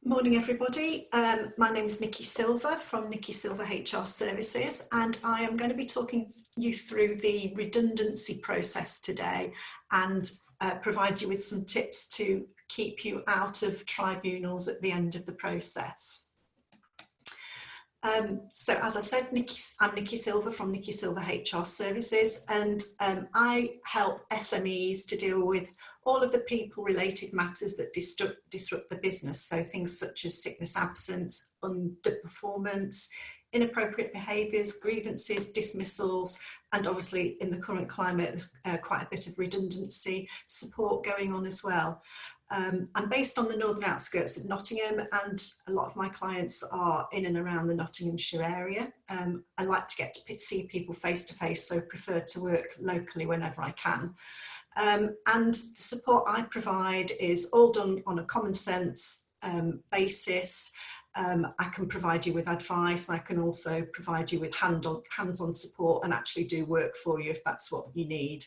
Morning everybody, my name is Nicky Silver from Nicky Silver HR Services, and I am going to be talking you through the redundancy process today and provide you with some tips to keep you out of tribunals at the end of the process. So as I said, I'm Nicky Silver from Nicky Silver HR Services, and I help SMEs to deal with all of the people related matters that disrupt the business. So things such as sickness absence, underperformance, inappropriate behaviours, grievances, dismissals, and obviously in the current climate there's quite a bit of redundancy support going on as well. I'm based on the northern outskirts of Nottingham, and a lot of my clients are in and around the Nottinghamshire area. I like to get to see people face to face, so prefer to work locally whenever I can. And the support I provide is all done on a common sense basis. I can provide you with advice. I can also provide you with hands-on support and actually do work for you if that's what you need.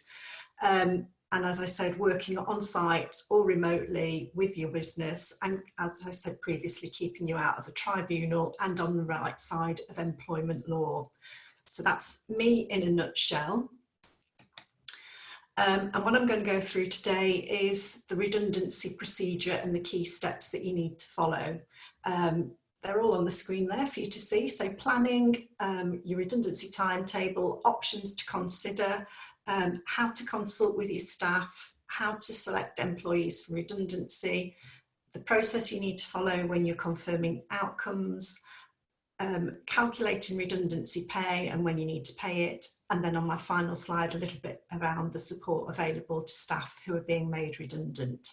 And as I said, working on site or remotely with your business, and as I said previously, keeping you out of a tribunal and on the right side of employment law. So that's me in a nutshell. And what I'm going to go through today is the redundancy procedure and the key steps that you need to follow. They're all on the screen there for you to see. So planning, your redundancy timetable, options to consider, how to consult with your staff, how to select employees for redundancy, the process you need to follow when you're confirming outcomes, calculating redundancy pay and when you need to pay it, and then on my final slide a little bit around the support available to staff who are being made redundant.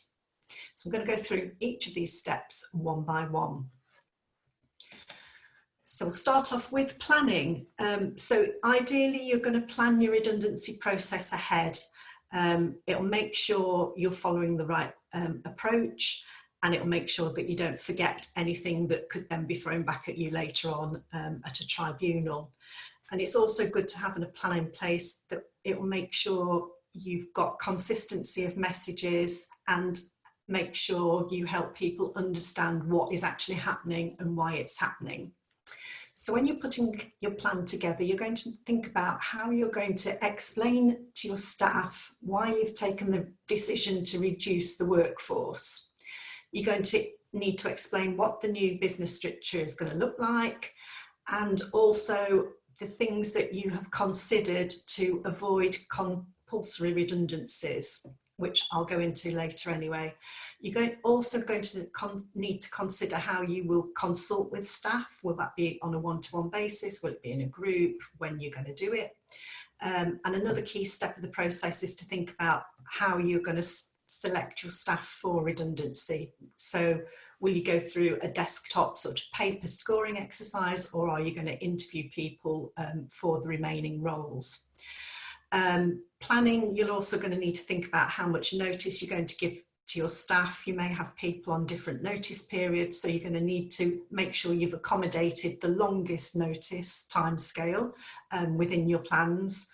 So I'm going to go through each of these steps one by one. So we'll start off with planning. So ideally you're going to plan your redundancy process ahead. It'll make sure you're following the right approach, and it'll make sure that you don't forget anything that could then be thrown back at you later on at a tribunal. And it's also good to have a plan in place that it will make sure you've got consistency of messages and make sure you help people understand what is actually happening and why it's happening. So when you're putting your plan together, you're going to think about how you're going to explain to your staff why you've taken the decision to reduce the workforce. You're going to need to explain what the new business structure is going to look like, and also the things that you have considered to avoid compulsory redundancies, which I'll go into later anyway. You're also going to need to consider how you will consult with staff. Will that be on a one-to-one basis? Will it be in a group? When you're going to do it? And another key step of the process is to think about how you're going to select your staff for redundancy. So will you go through a desktop sort of paper scoring exercise, or are you going to interview people for the remaining roles? Planning, you're also going to need to think about how much notice you're going to give to your staff. You may have people on different notice periods, so you're going to need to make sure you've accommodated the longest notice timescale within your plans,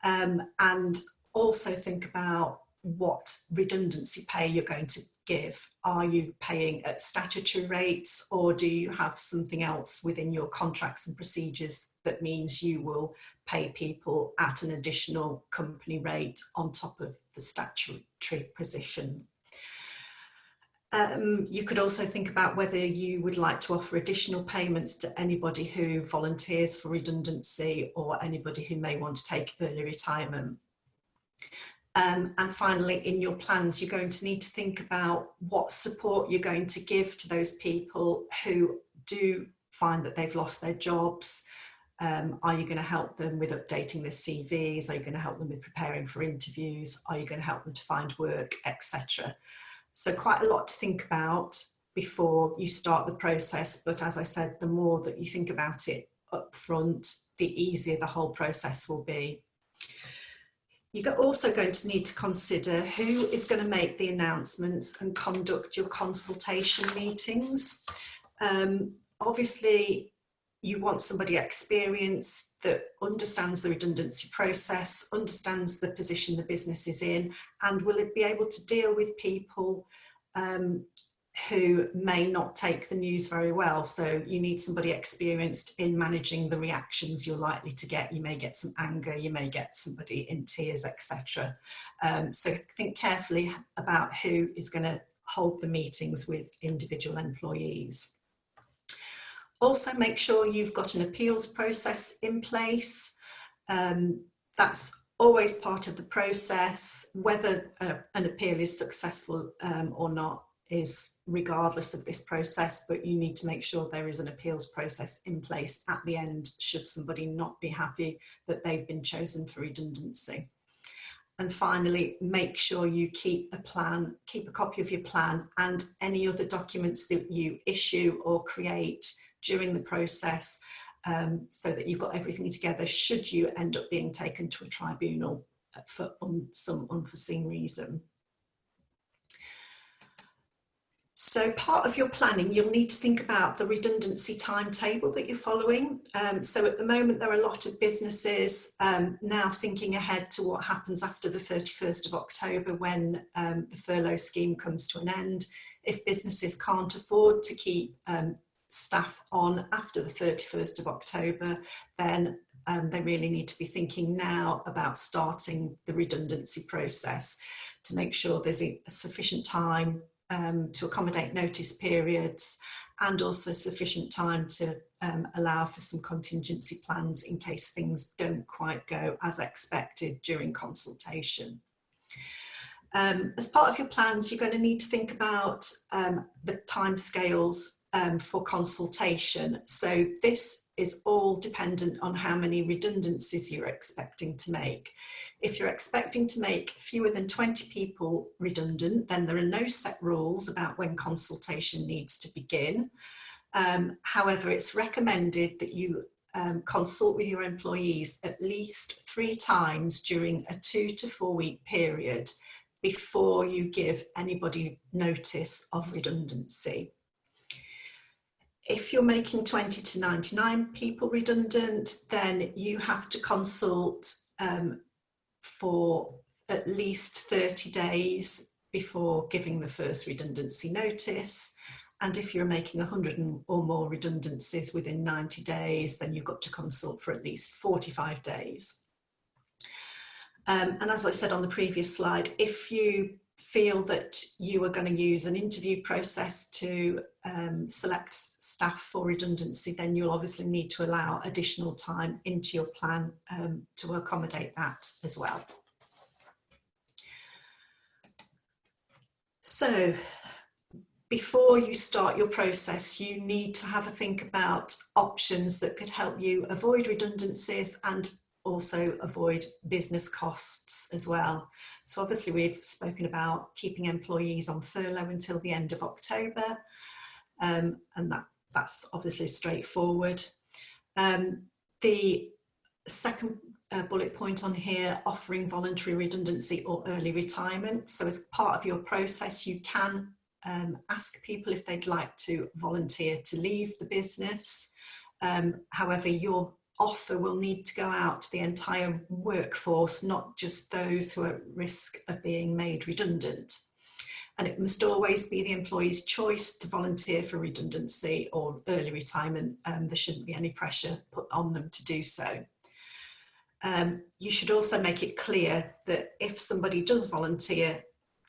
and also think about what redundancy pay you're going to give. Are you paying at statutory rates, or do you have something else within your contracts and procedures that means you will pay people at an additional company rate on top of the statutory position? You could also think about whether you would like to offer additional payments to anybody who volunteers for redundancy or anybody who may want to take early retirement. And finally, in your plans, you're going to need to think about what support you're going to give to those people who do find that they've lost their jobs. Are you going to help them with updating their CVs? Are you going to help them with preparing for interviews? Are you going to help them to find work, etc.? So quite a lot to think about before you start the process. But as I said, the more that you think about it up front, the easier the whole process will be. You're also going to need to consider who is going to make the announcements and conduct your consultation meetings. Obviously, you want somebody experienced that understands the redundancy process, understands the position the business is in, and will be able to deal with people who may not take the news very well. So you need somebody experienced in managing the reactions you're likely to get. You may get some anger, you may get somebody in tears, etc. So think carefully about who is going to hold the meetings with individual employees. Also, make sure you've got an appeals process in place. That's always part of the process. Whether an appeal is successful or not is regardless of this process, but you need to make sure there is an appeals process in place at the end should somebody not be happy that they've been chosen for redundancy. And finally, make sure you keep a plan, keep a copy of your plan and any other documents that you issue or create during the process, so that you've got everything together should you end up being taken to a tribunal for some unforeseen reason. So part of your planning, you'll need to think about the redundancy timetable that you're following. So at the moment, there are a lot of businesses now thinking ahead to what happens after the 31st of October when the furlough scheme comes to an end. If businesses can't afford to keep staff on after the 31st of October, then they really need to be thinking now about starting the redundancy process to make sure there's a sufficient time to accommodate notice periods and also sufficient time to allow for some contingency plans in case things don't quite go as expected during consultation. As part of your plans, you're going to need to think about the timescales for consultation. So this is all dependent on how many redundancies you're expecting to make. If you're expecting to make fewer than 20 people redundant, then there are no set rules about when consultation needs to begin. However, it's recommended that you consult with your employees at least 3 times during a 2 to 4 week period before you give anybody notice of redundancy. If you're making 20 to 99 people redundant, then you have to consult for at least 30 days before giving the first redundancy notice. And if you're making 100 or more redundancies within 90 days, then you've got to consult for at least 45 days. And as I said on the previous slide, if you feel that you are going to use an interview process to select staff for redundancy, then you'll obviously need to allow additional time into your plan to accommodate that as well. So before you start your process, you need to have a think about options that could help you avoid redundancies and also avoid business costs as well. So obviously we've spoken about keeping employees on furlough until the end of October, and that's obviously straightforward. The second bullet point on here, offering voluntary redundancy or early retirement. So as part of your process, you can ask people if they'd like to volunteer to leave the business. However, your offer will need to go out to the entire workforce, not just those who are at risk of being made redundant. And it must always be the employee's choice to volunteer for redundancy or early retirement. There shouldn't be any pressure put on them to do so. You should also make it clear that if somebody does volunteer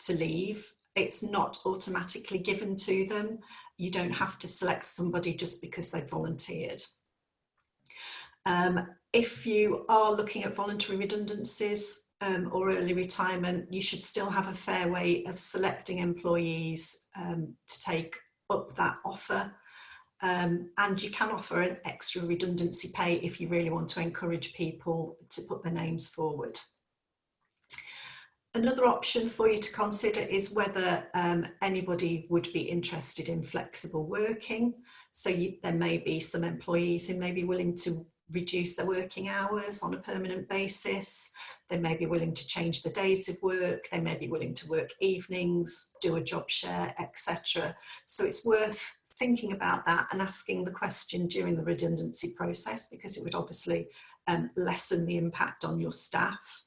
to leave, it's not automatically given to them. You don't have to select somebody just because they've volunteered. If you are looking at voluntary redundancies or early retirement, you should still have a fair way of selecting employees to take up that offer. And you can offer an extra redundancy pay if you really want to encourage people to put their names forward. Another option for you to consider is whether anybody would be interested in flexible working. So there may be some employees who may be willing to reduce their working hours on a permanent basis. They may be willing to change the days of work. They may be willing to work evenings, do a job share, etc. So it's worth thinking about that and asking the question during the redundancy process, because it would obviously lessen the impact on your staff.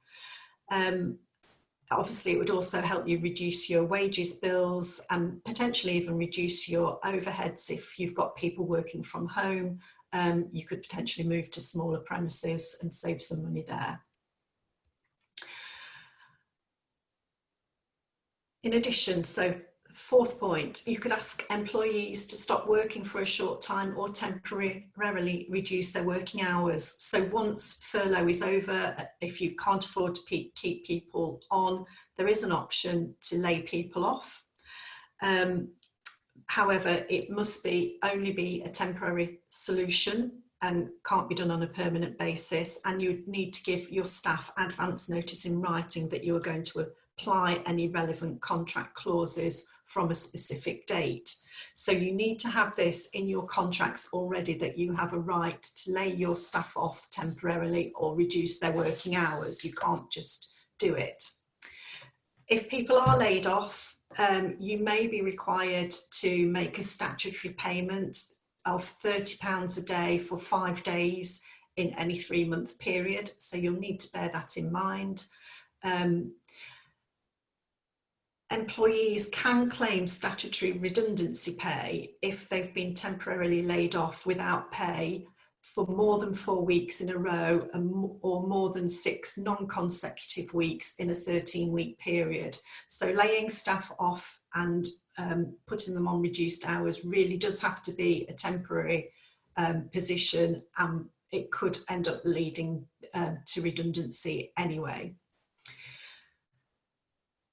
Obviously, it would also help you reduce your wages bills and potentially even reduce your overheads if you've got people working from home. You could potentially move to smaller premises and save some money there. In addition, so fourth point, you could ask employees to stop working for a short time or temporarily reduce their working hours. So once furlough is over, if you can't afford to keep people on, there is an option to lay people off. However, it must only be a temporary solution and can't be done on a permanent basis. And you need to give your staff advance notice in writing that you are going to apply any relevant contract clauses from a specific date. So you need to have this in your contracts already, that you have a right to lay your staff off temporarily or reduce their working hours. You can't just do it. If people are laid off, you may be required to make a statutory payment of £30 a day for 5 days in any 3-month period. So you'll need to bear that in mind. Employees can claim statutory redundancy pay if they've been temporarily laid off without pay for more than 4 weeks in a row or more than 6 non-consecutive weeks in a 13-week period. So laying staff off and putting them on reduced hours really does have to be a temporary position, and it could end up leading to redundancy anyway.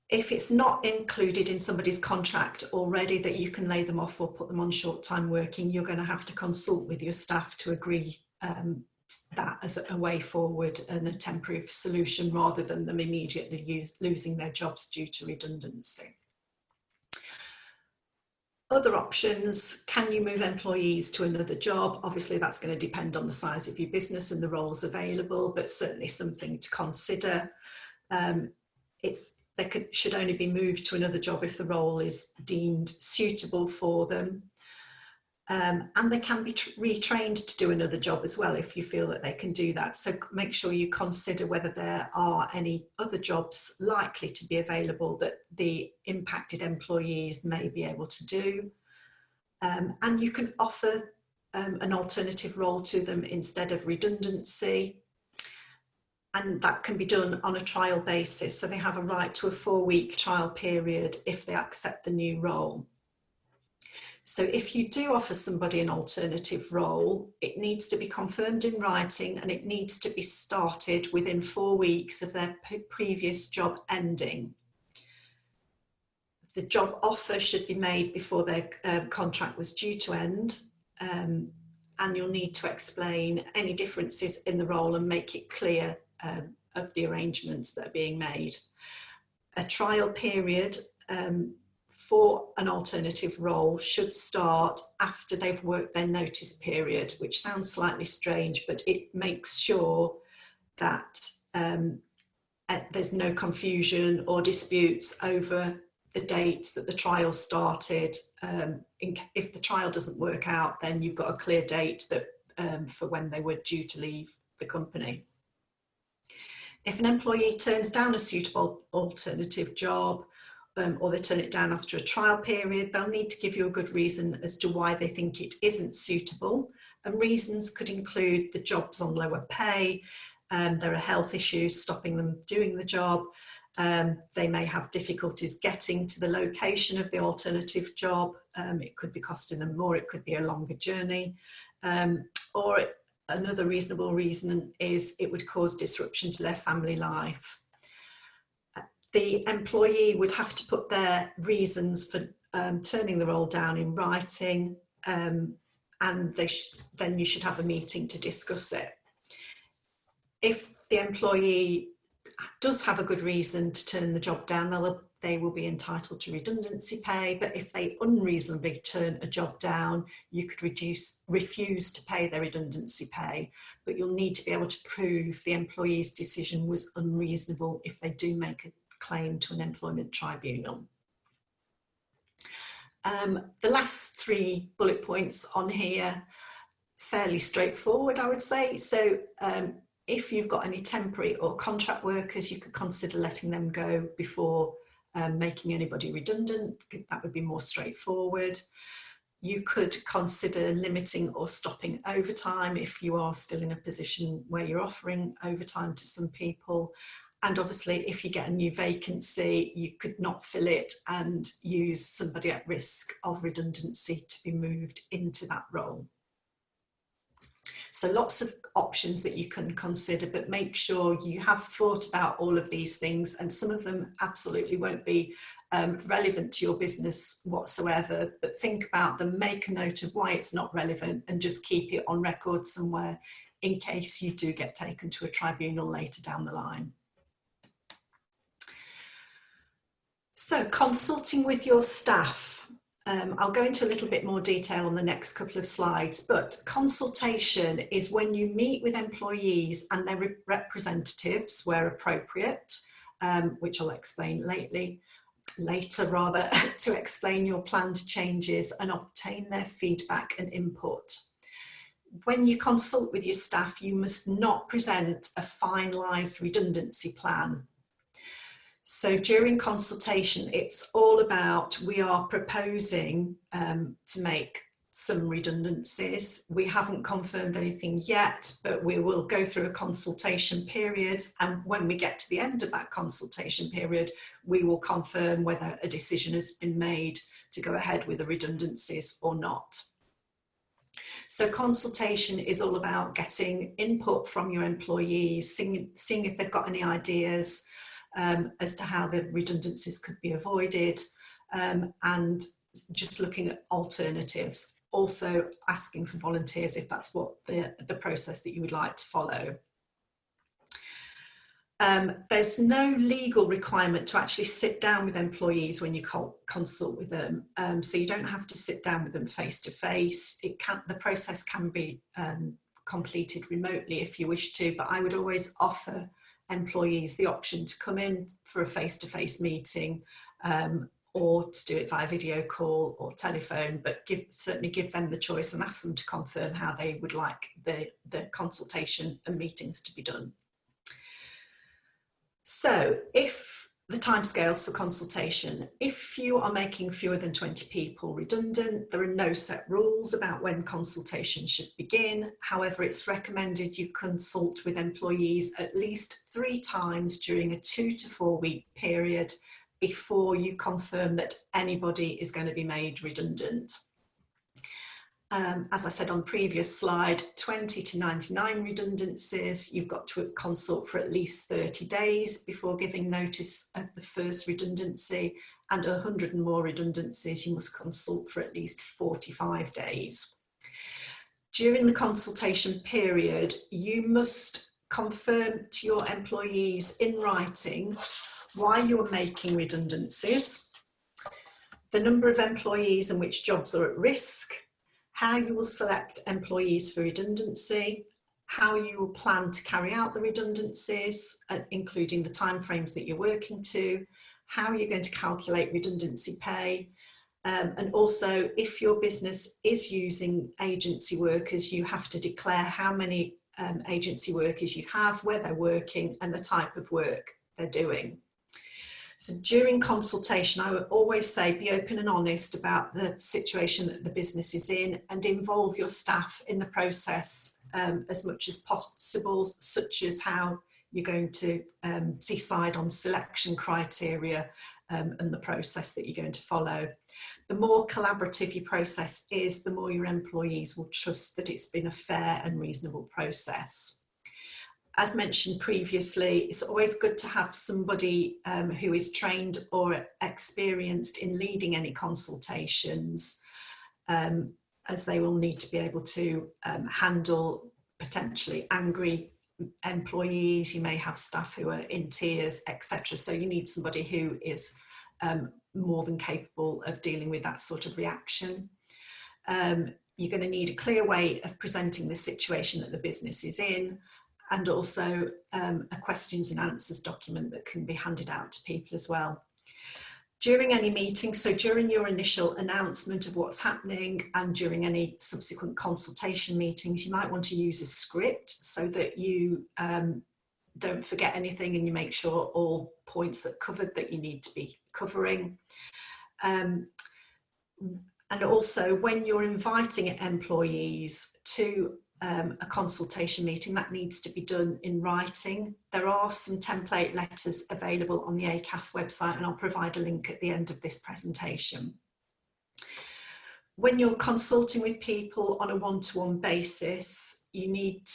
If it's not included in somebody's contract already that you can lay them off or put them on short-time working, you're going to have to consult with your staff to agree that as a way forward and a temporary solution, rather than them immediately losing their jobs due to redundancy. Other options: can you move employees to another job? Obviously, that's going to depend on the size of your business and the roles available, but certainly something to consider. They should only be moved to another job if the role is deemed suitable for them. And they can be retrained to do another job as well if you feel that they can do that. So make sure you consider whether there are any other jobs likely to be available that the impacted employees may be able to do. And you can offer an alternative role to them instead of redundancy. And that can be done on a trial basis. So they have a right to a 4-week trial period if they accept the new role. So if you do offer somebody an alternative role, it needs to be confirmed in writing, and it needs to be started within 4 weeks of their previous job ending. The job offer should be made before their contract was due to end. And you'll need to explain any differences in the role and make it clear of the arrangements that are being made. A trial period for an alternative role should start after they've worked their notice period, which sounds slightly strange, but it makes sure that there's no confusion or disputes over the dates that the trial started. If the trial doesn't work out, then you've got a clear date that for when they were due to leave the company. If an employee turns down a suitable alternative job, or they turn it down after a trial period, they'll need to give you a good reason as to why they think it isn't suitable. And reasons could include the job's on lower pay, there are health issues stopping them doing the job, they may have difficulties getting to the location of the alternative job, it could be costing them more, it could be a longer journey, or another reasonable reason is it would cause disruption to their family life. The employee would have to put their reasons for turning the role down in writing, and then you should have a meeting to discuss it. If the employee does have a good reason to turn the job down, they will be entitled to redundancy pay, but if they unreasonably turn a job down, you could refuse to pay their redundancy pay, but you'll need to be able to prove the employee's decision was unreasonable if they do make a claim to an employment tribunal. The last 3 bullet points on here, fairly straightforward, I would say. So if you've got any temporary or contract workers, you could consider letting them go before making anybody redundant, because that would be more straightforward. You could consider limiting or stopping overtime if you are still in a position where you're offering overtime to some people. And obviously, if you get a new vacancy, you could not fill it and use somebody at risk of redundancy to be moved into that role. So lots of options that you can consider, but make sure you have thought about all of these things, and some of them absolutely won't be relevant to your business whatsoever, but think about them, make a note of why it's not relevant, and just keep it on record somewhere in case you do get taken to a tribunal later down the line. So consulting with your staff. I'll go into a little bit more detail on the next couple of slides, but consultation is when you meet with employees and their representatives where appropriate, which I'll explain later to explain your planned changes and obtain their feedback and input. When you consult with your staff, you must not present a finalised redundancy plan. So during consultation, it's all about, we are proposing to make some redundancies. We haven't confirmed anything yet, but we will go through a consultation period. And when we get to the end of that consultation period, we will confirm whether a decision has been made to go ahead with the redundancies or not. So consultation is all about getting input from your employees, seeing if they've got any ideas as to how the redundancies could be avoided, and just looking at alternatives. Also asking for volunteers if that's what the process that you would like to follow. There's no legal requirement to actually sit down with employees when you consult with them, so you don't have to sit down with them face to face. The process can be completed remotely if you wish to, but I would always offer employees the option to come in for a face-to-face meeting, or to do it via video call or telephone, but certainly give them the choice and ask them to confirm how they would like the consultation and meetings to be done. So if the timescales for consultation, if you are making fewer than 20 people redundant, there are no set rules about when consultation should begin. However, it's recommended you consult with employees at least 3 times during a 2 to 4 week period before you confirm that anybody is going to be made redundant. As I said on the previous slide, 20 to 99 redundancies, you've got to consult for at least 30 days before giving notice of the first redundancy, and 100 and more redundancies, you must consult for at least 45 days. During the consultation period, you must confirm to your employees in writing why you are making redundancies, the number of employees and which jobs are at risk, how you will select employees for redundancy, how you will plan to carry out the redundancies, including the timeframes that you're working to, how you're going to calculate redundancy pay, and also if your business is using agency workers, you have to declare how many agency workers you have, where they're working, and the type of work they're doing. So during consultation, I would always say be open and honest about the situation that the business is in, and involve your staff in the process as much as possible, such as how you're going to decide on selection criteria and the process that you're going to follow. The more collaborative your process is, the more your employees will trust that it's been a fair and reasonable process. As mentioned previously, it's always good to have somebody who is trained or experienced in leading any consultations, as they will need to be able to handle potentially angry employees. You may have staff who are in tears, etc. So you need somebody who is more than capable of dealing with that sort of reaction. You're going to need a clear way of presenting the situation that the business is in, and also a questions and answers document that can be handed out to people as well. During any meeting, so during your initial announcement of what's happening and during any subsequent consultation meetings, you might want to use a script so that you don't forget anything and you make sure all points that covered that you need to be covering. And also when you're inviting employees to a consultation meeting, that needs to be done in writing. There are some template letters available on the ACAS website, and I'll provide a link at the end of this presentation. When you're consulting with people on a one-to-one basis, you need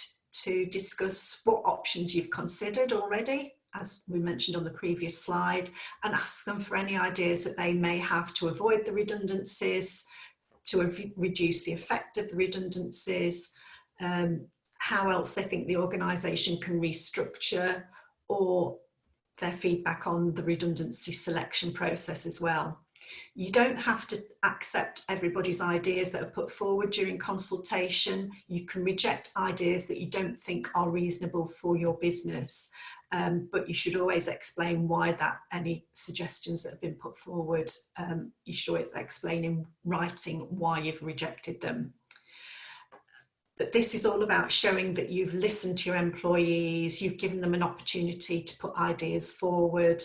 to discuss what options you've considered already, as we mentioned on the previous slide, and ask them for any ideas that they may have to avoid the redundancies, to reduce the effect of the redundancies, how else they think the organisation can restructure, or their feedback on the redundancy selection process as well. You don't have to accept everybody's ideas that are put forward during consultation. You can reject ideas that you don't think are reasonable for your business, but you should always explain why that any suggestions that have been put forward, you should always explain in writing why you've rejected them. But this is all about showing that you've listened to your employees, you've given them an opportunity to put ideas forward.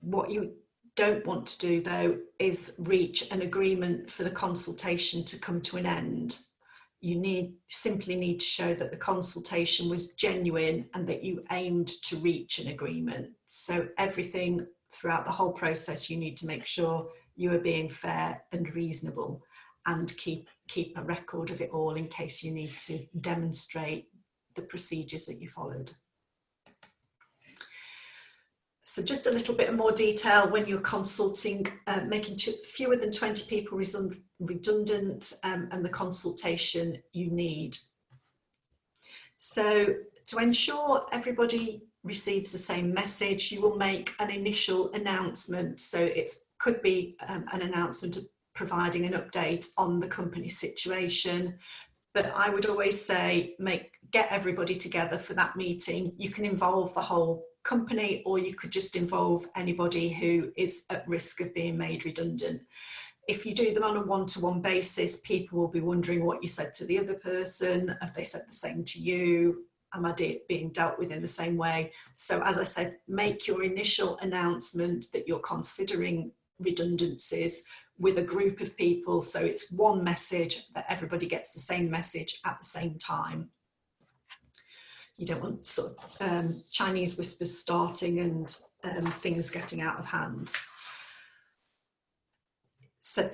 What you don't want to do, though, is reach an agreement for the consultation to come to an end. You simply need to show that the consultation was genuine and that you aimed to reach an agreement. So everything throughout the whole process, you need to make sure you are being fair and reasonable, and keep a record of it all in case you need to demonstrate the procedures that you followed. So just a little bit more detail when you're consulting, making fewer than 20 people redundant, and the consultation you need. So to ensure everybody receives the same message, you will make an initial announcement. So it could be an announcement of providing an update on the company situation, but I would always say get everybody together for that meeting. You can involve the whole company, or you could just involve anybody who is at risk of being made redundant. If you do them on a one-to-one basis, people will be wondering what you said to the other person. Have they said the same to you? Am I being dealt with in the same way? So as I said, make your initial announcement that you're considering redundancies with a group of people, so it's one message that everybody gets the same message at the same time. You don't want sort of Chinese whispers starting and things getting out of hand. So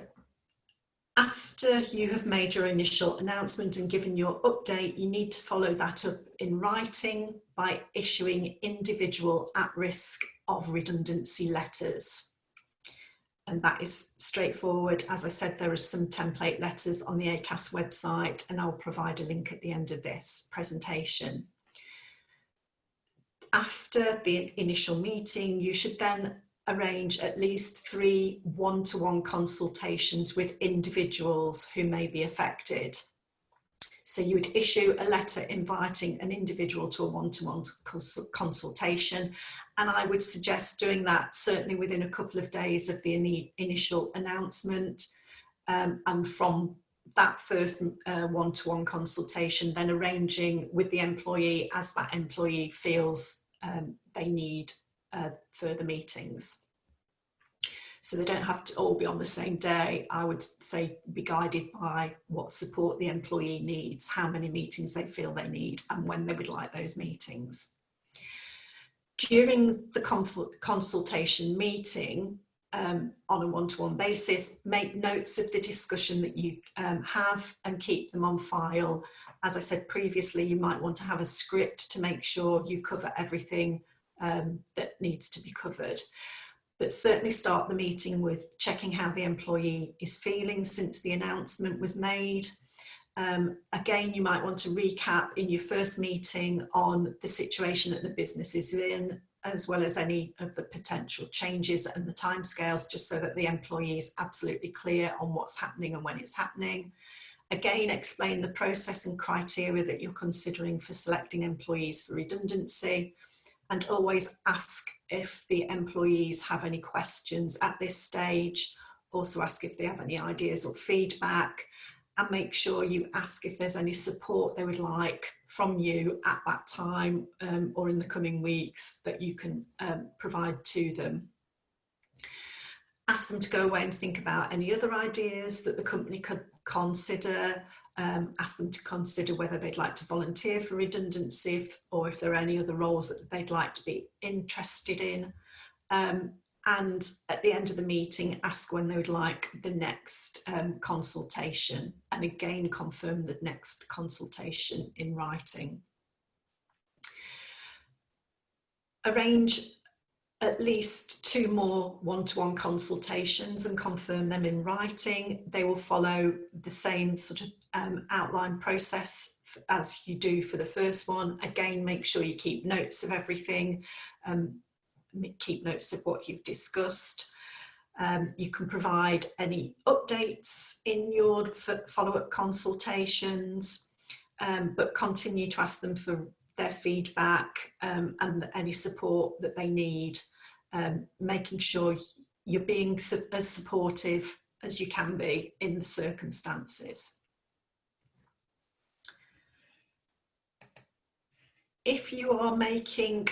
after you have made your initial announcement and given your update, you need to follow that up in writing by issuing individual at risk of redundancy letters. And that is straightforward. As I said, there are some template letters on the ACAS website, and I'll provide a link at the end of this presentation. After the initial meeting, you should then arrange at least 3 one-to-one consultations with individuals who may be affected. So you would issue a letter inviting an individual to a one-to-one consultation, and I would suggest doing that certainly within a couple of days of the initial announcement, and from that first one-to-one consultation, then arranging with the employee as that employee feels they need further meetings. So they don't have to all be on the same day. I would say be guided by what support the employee needs, how many meetings they feel they need, and when they would like those meetings. During the consultation meeting, on a one-to-one basis, make notes of the discussion that you have and keep them on file. As I said previously, you might want to have a script to make sure you cover everything that needs to be covered. But certainly start the meeting with checking how the employee is feeling since the announcement was made. Again, you might want to recap in your first meeting on the situation that the business is in, as well as any of the potential changes and the timescales, just so that the employee is absolutely clear on what's happening and when it's happening. Again, explain the process and criteria that you're considering for selecting employees for redundancy. and always ask if the employees have any questions at this stage. Also ask if they have any ideas or feedback, and make sure you ask if there's any support they would like from you at that time or in the coming weeks that you can provide to them. Ask them to go away and think about any other ideas that the company could consider. Ask them to consider whether they'd like to volunteer for redundancy, or if there are any other roles that they'd like to be interested in. And at the end of the meeting, ask when they would like the next consultation, and again confirm the next consultation in writing. Arrange at least 2 more one-to-one consultations and confirm them in writing. They will follow the same sort of outline process as you do for the first one. Again, make sure you keep notes of everything, keep notes of what you've discussed. You can provide any updates in your follow-up consultations, but continue to ask them for their feedback and any support that they need, making sure you're being as supportive as you can be in the circumstances. If you are making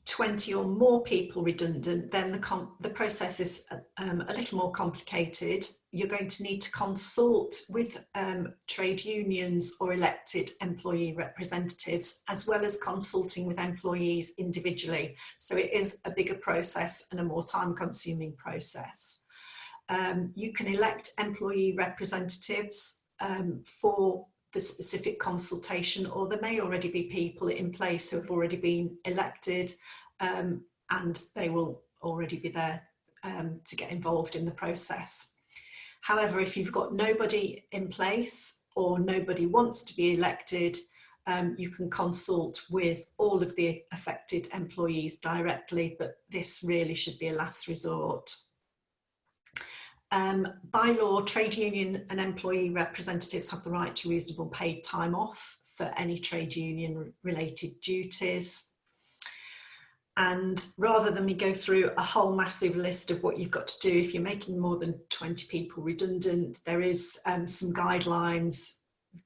20 or more people redundant, then the process is a little more complicated. You're going to need to consult with trade unions or elected employee representatives, as well as consulting with employees individually. So it is a bigger process and a more time-consuming process. You can elect employee representatives for the specific consultation, or there may already be people in place who have already been elected and they will already be there to get involved in the process. However, if you've got nobody in place or nobody wants to be elected, you can consult with all of the affected employees directly, but this really should be a last resort. By law, trade union and employee representatives have the right to reasonable paid time off for any trade union related duties. And rather than me go through a whole massive list of what you've got to do if you're making more than 20 people redundant, there is some guidelines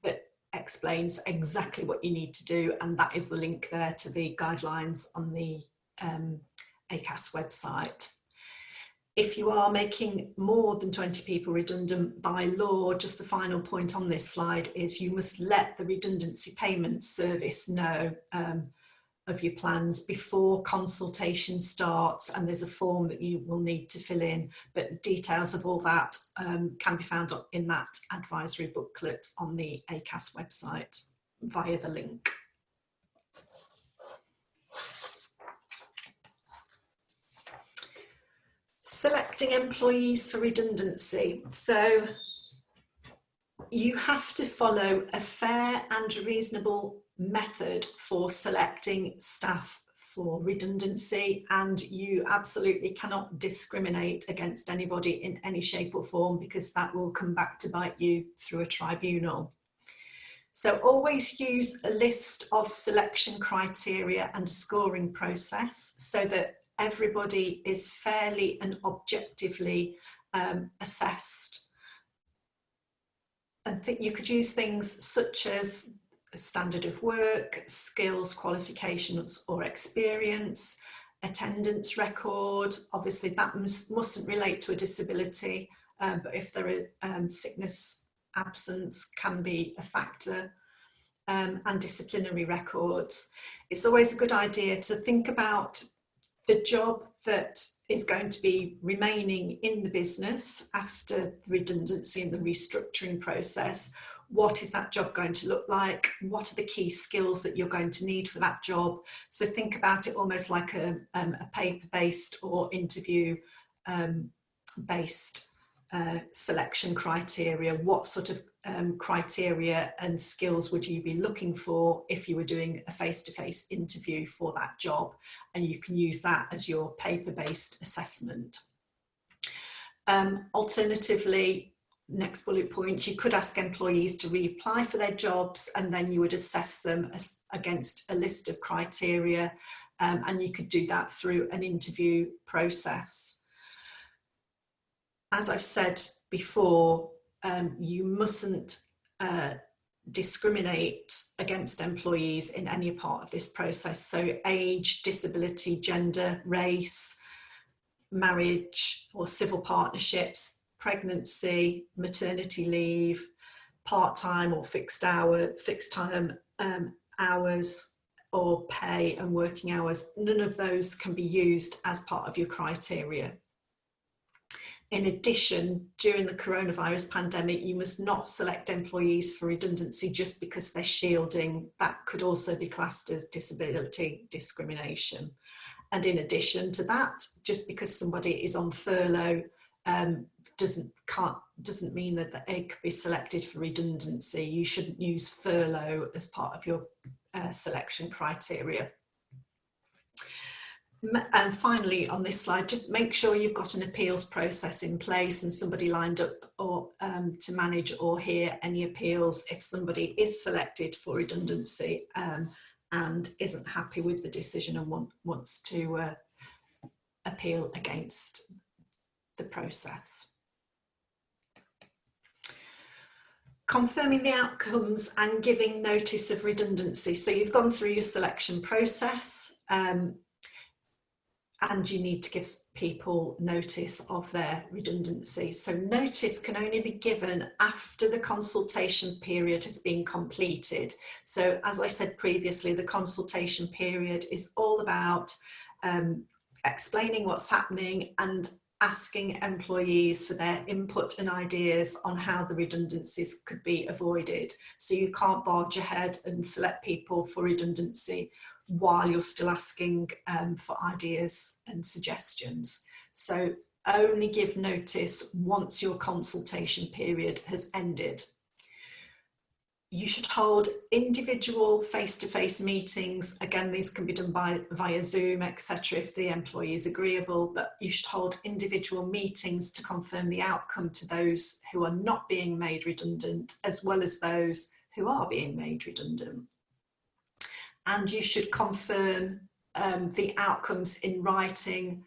that explains exactly what you need to do, and that is the link there to the guidelines on the ACAS website. If you are making more than 20 people redundant by law, just the final point on this slide is you must let the redundancy payment service know of your plans before consultation starts, and there's a form that you will need to fill in, but details of all that can be found in that advisory booklet on the ACAS website via the link. Selecting employees for redundancy. So you have to follow a fair and reasonable method for selecting staff for redundancy, and you absolutely cannot discriminate against anybody in any shape or form, because that will come back to bite you through a tribunal. So always use a list of selection criteria and a scoring process so that everybody is fairly and objectively assessed. And you could use things such as a standard of work, skills, qualifications or experience, attendance record. Obviously that mustn't relate to a disability, but if there are sickness, absence can be a factor, and disciplinary records. It's always a good idea to think about the job that is going to be remaining in the business after the redundancy and the restructuring process. What is that job going to look like? What are the key skills that you're going to need for that job? So think about it almost like a paper-based or interview-based selection criteria. What sort of criteria and skills would you be looking for if you were doing a face-to-face interview for that job? And you can use that as your paper-based assessment. Alternatively, next bullet point, you could ask employees to reapply for their jobs, and then you would assess them against a list of criteria and you could do that through an interview process. As I've said before, you mustn't discriminate against employees in any part of this process. So age, disability, gender, race, marriage or civil partnerships, pregnancy, maternity leave, part-time or fixed time hours, or pay and working hours. None of those can be used as part of your criteria. In addition, during the coronavirus pandemic, you must not select employees for redundancy just because they're shielding. That could also be classed as disability discrimination. And in addition to that, just because somebody is on furlough doesn't mean that they could be selected for redundancy. You shouldn't use furlough as part of your selection criteria. And finally, on this slide, just make sure you've got an appeals process in place and somebody lined up or to manage or hear any appeals if somebody is selected for redundancy and isn't happy with the decision and wants to appeal against the process. Confirming the outcomes and giving notice of redundancy. So you've gone through your selection process and you need to give people notice of their redundancy. So notice can only be given after the consultation period has been completed. So as I said previously, the consultation period is all about explaining what's happening and asking employees for their input and ideas on how the redundancies could be avoided. So you can't barge ahead and select people for redundancy while you're still asking for ideas and suggestions. So only give notice once your consultation period has ended. You should hold individual face-to-face meetings. Again, these can be done via Zoom, etc., if the employee is agreeable, but you should hold individual meetings to confirm the outcome to those who are not being made redundant, as well as those who are being made redundant. And you should confirm the outcomes in writing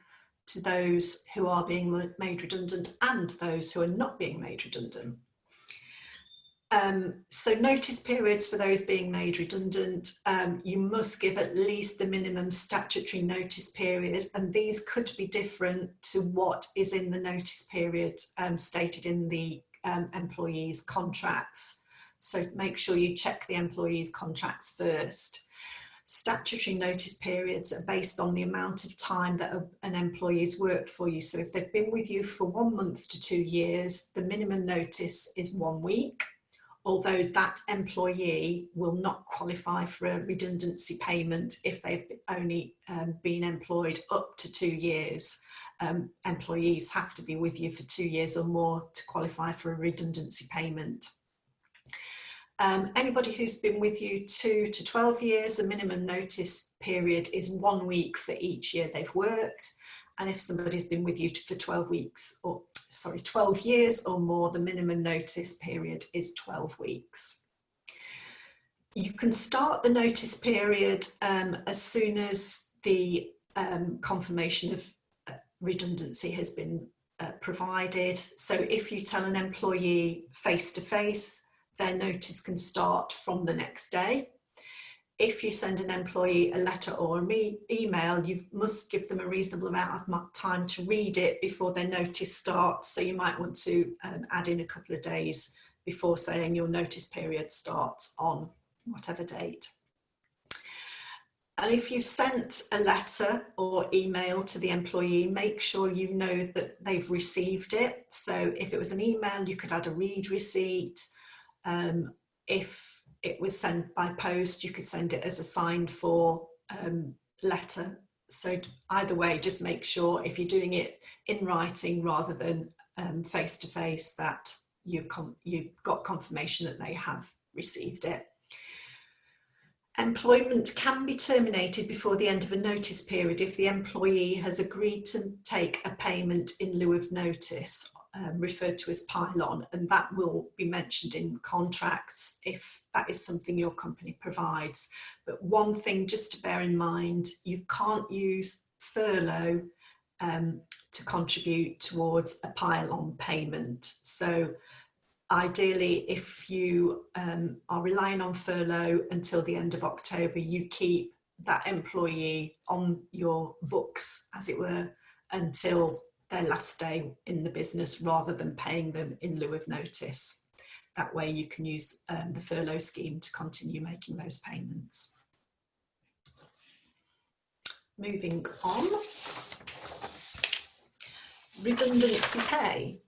to those who are being made redundant and those who are not being made redundant. So notice periods for those being made redundant, you must give at least the minimum statutory notice period, and these could be different to what is in the notice period stated in the employees' contracts. So make sure you check the employees' contracts first. Statutory notice periods are based on the amount of time that an employee has worked for you. So if they've been with you for 1 month to 2 years, the minimum notice is 1 week, although that employee will not qualify for a redundancy payment if they've only been employed up to 2 years. Employees have to be with you for 2 years or more to qualify for a redundancy payment. Anybody who's been with you 2 to 12 years, the minimum notice period is 1 week for each year they've worked. And if somebody's been with you for 12 years or more, the minimum notice period is 12 weeks. You can start the notice period as soon as the confirmation of redundancy has been provided. So if you tell an employee face-to-face, their notice can start from the next day. If you send an employee a letter or an email, you must give them a reasonable amount of time to read it before their notice starts. So you might want to add in a couple of days before saying your notice period starts on whatever date. And if you sent a letter or email to the employee, make sure you know that they've received it. So if it was an email, you could add a read receipt. If it was sent by post, you could send it as a signed for letter. So either way, just make sure if you're doing it in writing rather than face-to-face that you've got confirmation that they have received it. Employment can be terminated before the end of a notice period if the employee has agreed to take a payment in lieu of notice. referred to as pile-on, and that will be mentioned in contracts if that is something your company provides. But one thing just to bear in mind, you can't use furlough to contribute towards a pile-on payment. So ideally, if you are relying on furlough until the end of October, you keep that employee on your books, as it were, until their last day in the business, rather than paying them in lieu of notice. That way you can use the furlough scheme to continue making those payments. Moving on. Redundancy pay.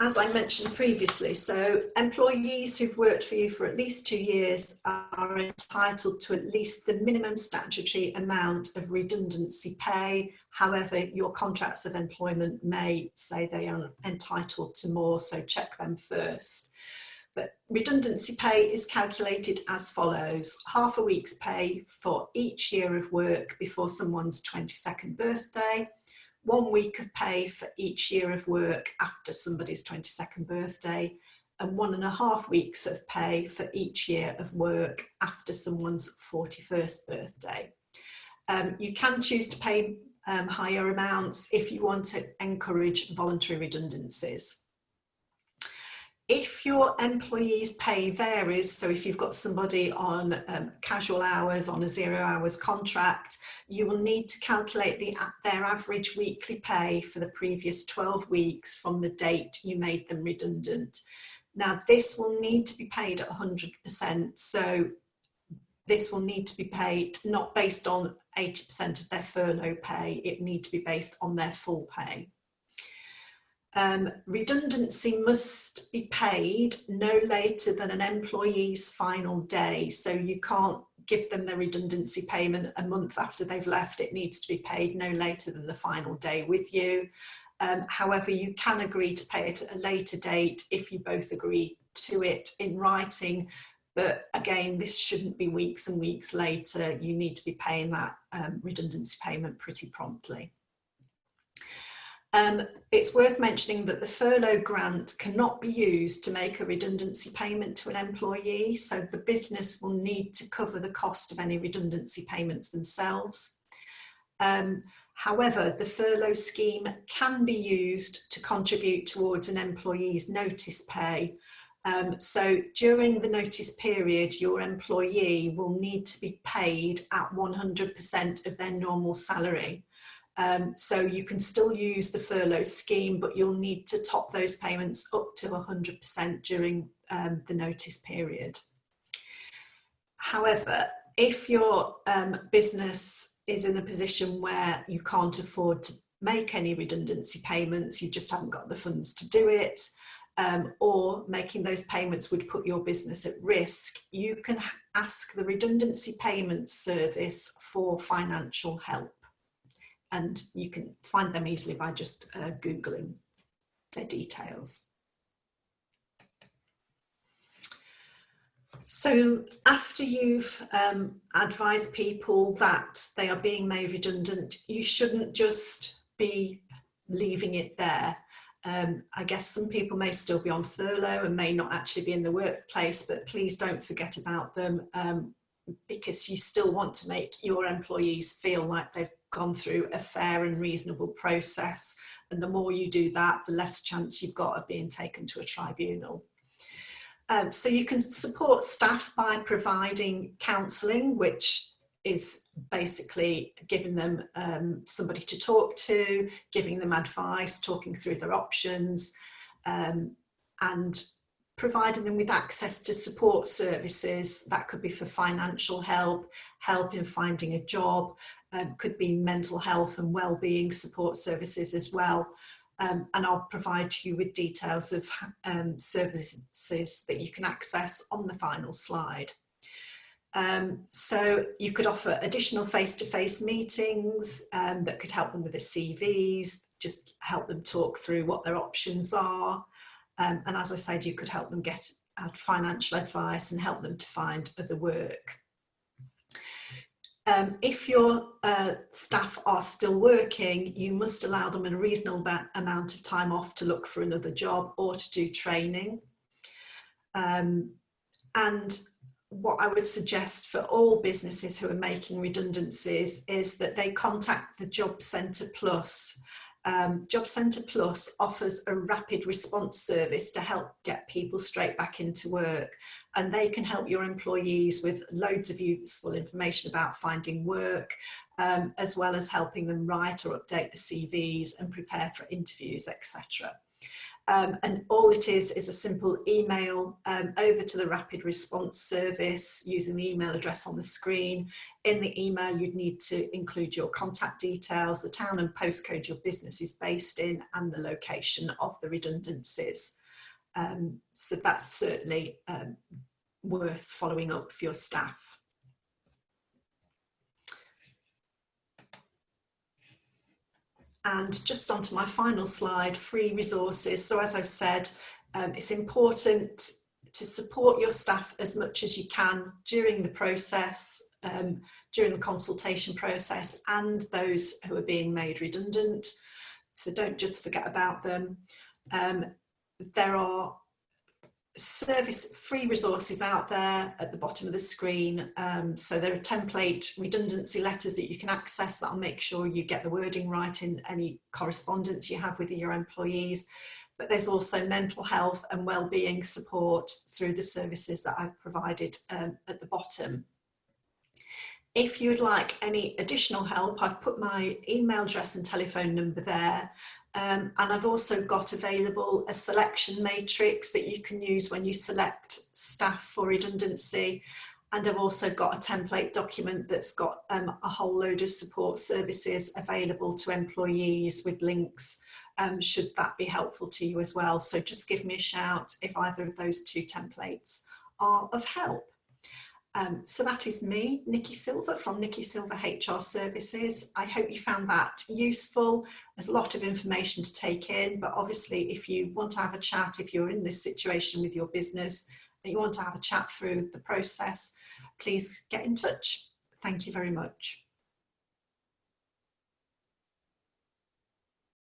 As I mentioned previously, so employees who've worked for you for at least 2 years are entitled to at least the minimum statutory amount of redundancy pay. However, your contracts of employment may say they are entitled to more, so check them first. But redundancy pay is calculated as follows: half a week's pay for each year of work before someone's 22nd birthday, 1 week of pay for each year of work after somebody's 22nd birthday, and 1.5 weeks of pay for each year of work after someone's 41st birthday. You can choose to pay higher amounts if you want to encourage voluntary redundancies. If your employee's pay varies, so if you've got somebody on casual hours, on a 0 hours contract, you will need to calculate their average weekly pay for the previous 12 weeks from the date you made them redundant. Now, this will need to be paid at 100%, so this will need to be paid not based on 80% of their furlough pay, it needs to be based on their full pay. Redundancy must be paid no later than an employee's final day. So you can't give them the redundancy payment a month after they've left. It needs to be paid no later than the final day with you. However, you can agree to pay it at a later date if you both agree to it in writing. But again, this shouldn't be weeks and weeks later. You need to be paying that redundancy payment pretty promptly. It's worth mentioning that the furlough grant cannot be used to make a redundancy payment to an employee, so the business will need to cover the cost of any redundancy payments themselves. However, the furlough scheme can be used to contribute towards an employee's notice pay. So during the notice period, your employee will need to be paid at 100% of their normal salary. So you can still use the furlough scheme, but you'll need to top those payments up to 100% during the notice period. However, if your business is in a position where you can't afford to make any redundancy payments, you just haven't got the funds to do it, or making those payments would put your business at risk, you can ask the Redundancy Payment Service for financial help. And you can find them easily by just Googling their details. So after you've advised people that they are being made redundant, you shouldn't just be leaving it there. I guess some people may still be on furlough and may not actually be in the workplace, but please don't forget about them, because you still want to make your employees feel like they've gone through a fair and reasonable process. And the more you do that, the less chance you've got of being taken to a tribunal. So you can support staff by providing counselling, which is basically giving them somebody to talk to, giving them advice, talking through their options, and providing them with access to support services. That could be for financial help, help in finding a job, could be mental health and wellbeing support services as well. And I'll provide you with details of services that you can access on the final slide. So you could offer additional face-to-face meetings that could help them with their CVs, just help them talk through what their options are. And as I said, you could help them get financial advice and help them to find other work. If your staff are still working, you must allow them a reasonable amount of time off to look for another job or to do training. And what I would suggest for all businesses who are making redundancies is that they contact the Job Centre Plus. Job Centre Plus offers a rapid response service to help get people straight back into work, and they can help your employees with loads of useful information about finding work, as well as helping them write or update the CVs and prepare for interviews, etc. And all it is a simple email over to the rapid response service using the email address on the screen. In the email, you'd need to include your contact details, the town and postcode your business is based in, and the location of the redundancies. So that's certainly worth following up for your staff. And just onto my final slide, free resources. So as I've said, it's important to support your staff as much as you can during the process, during the consultation process, and those who are being made redundant. So don't just forget about them. There are free resources out there at the bottom of the screen. So there are template redundancy letters that you can access that'll make sure you get the wording right in any correspondence you have with your employees. But there's also mental health and well-being support through the services that I've provided at the bottom. If you'd like any additional help, I've put my email address and telephone number there. And I've also got available a selection matrix that you can use when you select staff for redundancy. And I've also got a template document that's got a whole load of support services available to employees with links, should that be helpful to you as well. So just give me a shout if either of those two templates are of help. So that is me, Nicky Silver from Nicky Silver HR Services. I hope you found that useful. There's a lot of information to take in, but obviously if you want to have a chat, if you're in this situation with your business and you want to have a chat through the process, please get in touch. Thank you very much.